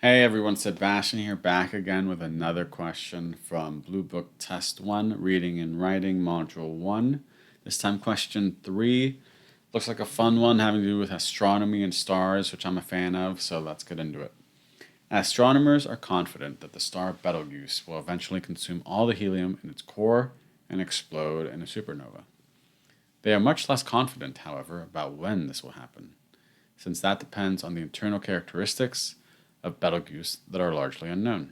Hey everyone, Sebastian here, back again with another question from Bluebook Test 1, Reading and Writing, Module 1. This time question 3. Looks like a fun one having to do with astronomy and stars, which I'm a fan of, so let's get into it. Astronomers are confident that the star Betelgeuse will eventually consume all the helium in its core and explode in a supernova. They are much less confident, however, about when this will happen, since that depends on the internal characteristics of Betelgeuse that are largely unknown.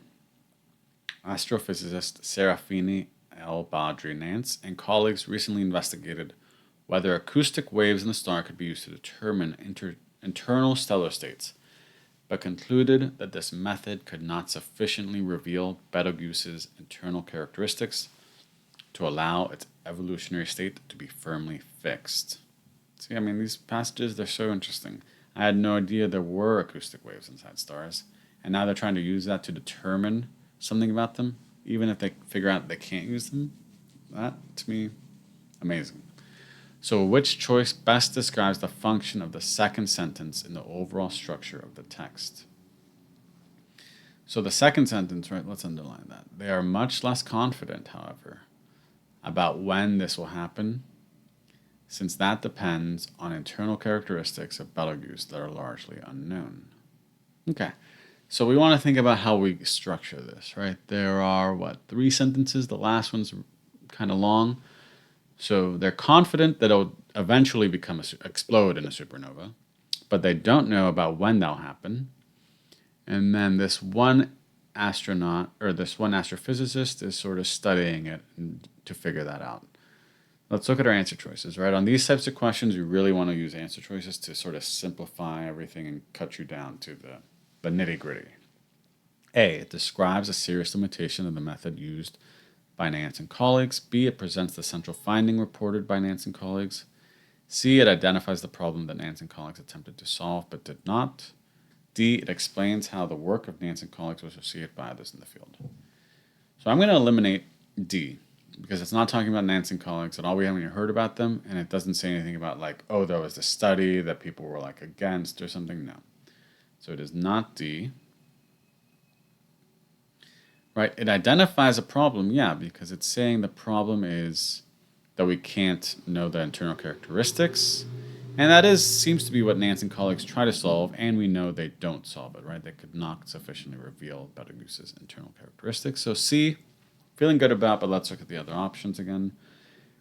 Astrophysicist Serafini L. Badri Nance and colleagues recently investigated whether acoustic waves in the star could be used to determine internal stellar states, but concluded that this method could not sufficiently reveal Betelgeuse's internal characteristics to allow its evolutionary state to be firmly fixed. See, these passages, they're so interesting. I had no idea there were acoustic waves inside stars, and now they're trying to use that to determine something about them, even if they figure out they can't use them. That, to me, amazing. So which choice best describes the function of the second sentence in the overall structure of the text? So the second sentence, right, let's underline that. They are much less confident, however, about when this will happen, since that depends on internal characteristics of Betelgeuse that are largely unknown. Okay, so we want to think about how we structure this, right? There are, 3 sentences? The last one's kind of long. So they're confident that it'll eventually explode in a supernova, but they don't know about when that'll happen. And then this one astronaut, or this one astrophysicist, is sort of studying it to figure that out. Let's look at our answer choices, right? On these types of questions, you really want to use answer choices to sort of simplify everything and cut you down to the nitty-gritty. A, it describes a serious limitation of the method used by Nance and colleagues. B, it presents the central finding reported by Nance and colleagues. C, it identifies the problem that Nance and colleagues attempted to solve but did not. D, it explains how the work of Nance and colleagues was received by others in the field. So I'm going to eliminate D, because it's not talking about Nance and colleagues at all. We haven't even heard about them, and it doesn't say anything about there was this study that people were against or something. No. So it is not D. Right, it identifies a problem, yeah, because it's saying the problem is that we can't know the internal characteristics, and that seems to be what Nance and colleagues try to solve, and we know they don't solve it, right? They could not sufficiently reveal Betelgeuse's internal characteristics. So C, feeling good about, but let's look at the other options again.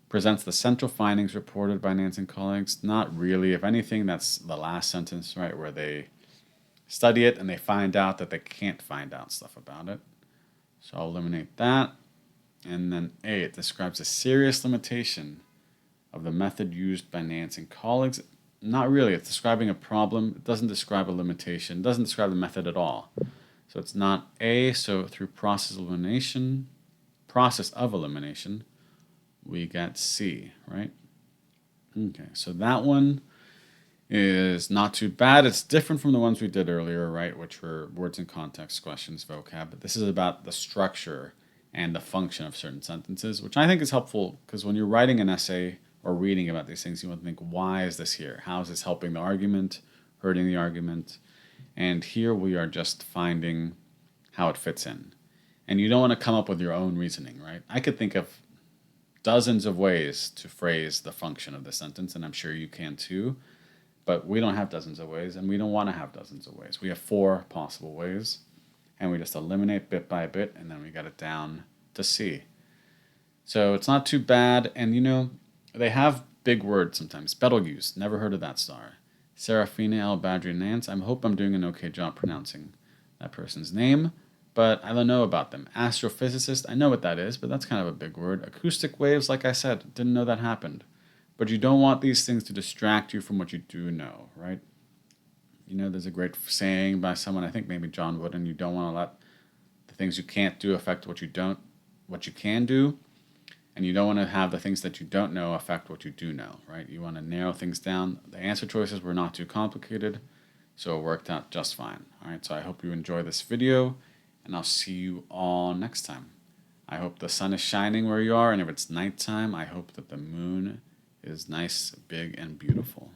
Presents the central findings reported by Nance and colleagues. Not really. If anything, that's the last sentence, right, where they study it and they find out that they can't find out stuff about it. So I'll eliminate that. And then A, it describes a serious limitation of the method used by Nance and colleagues. Not really. It's describing a problem. It doesn't describe a limitation. It doesn't describe the method at all. So it's not A. So through process of elimination, we get C, right? Okay, so that one is not too bad. It's different from the ones we did earlier, right, which were words and context, questions, vocab. But this is about the structure and the function of certain sentences, which I think is helpful because when you're writing an essay or reading about these things, you want to think, why is this here? How is this helping the argument, hurting the argument? And here we are just finding how it fits in. And you don't want to come up with your own reasoning, right? I could think of dozens of ways to phrase the function of the sentence, and I'm sure you can too. But we don't have dozens of ways, and we don't want to have dozens of ways. We have 4 possible ways, and we just eliminate bit by bit, and then we got it down to C. So it's not too bad, and they have big words sometimes. Betelgeuse, never heard of that star. Serafina L. Badri Nance, I hope I'm doing an okay job pronouncing that person's name, but I don't know about them. Astrophysicist, I know what that is, but that's kind of a big word. Acoustic waves, like I said, didn't know that happened. But you don't want these things to distract you from what you do know, right? There's a great saying by someone, I think maybe John Wooden, you don't want to let the things you can't do affect what you can do, and you don't want to have the things that you don't know affect what you do know, right? You want to narrow things down. The answer choices were not too complicated, so it worked out just fine. All right, so I hope you enjoy this video, and I'll see you all next time. I hope the sun is shining where you are, and if it's nighttime, I hope that the moon is nice, big, and beautiful.